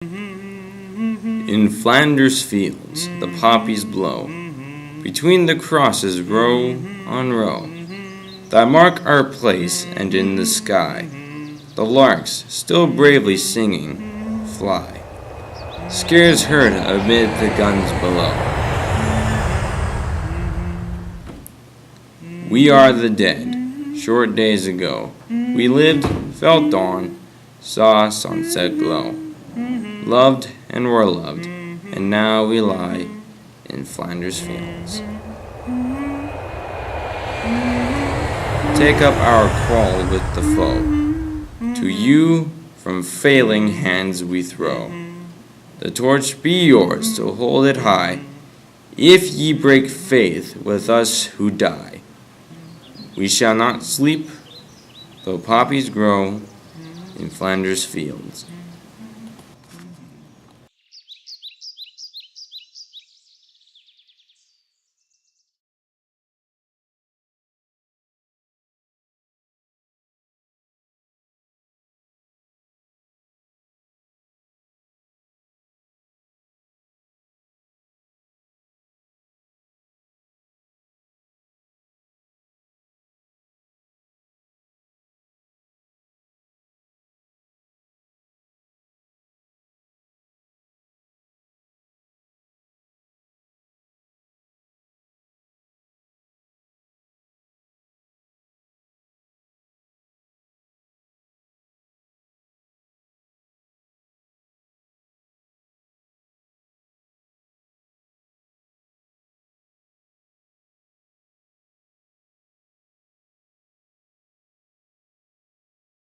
In Flanders fields the poppies blow, between the crosses row on row, that mark our place, and in the sky the larks, still bravely singing, fly, scarce heard amid the guns below. We are the dead. Short days ago we lived, felt dawn, saw sunset glow, loved and were loved, and now we lie in Flanders fields. Take up our quarrel with the foe, to you from failing hands we throw. The torch be yours, so hold it high, if ye break faith with us who die. We shall not sleep, though poppies grow in Flanders fields.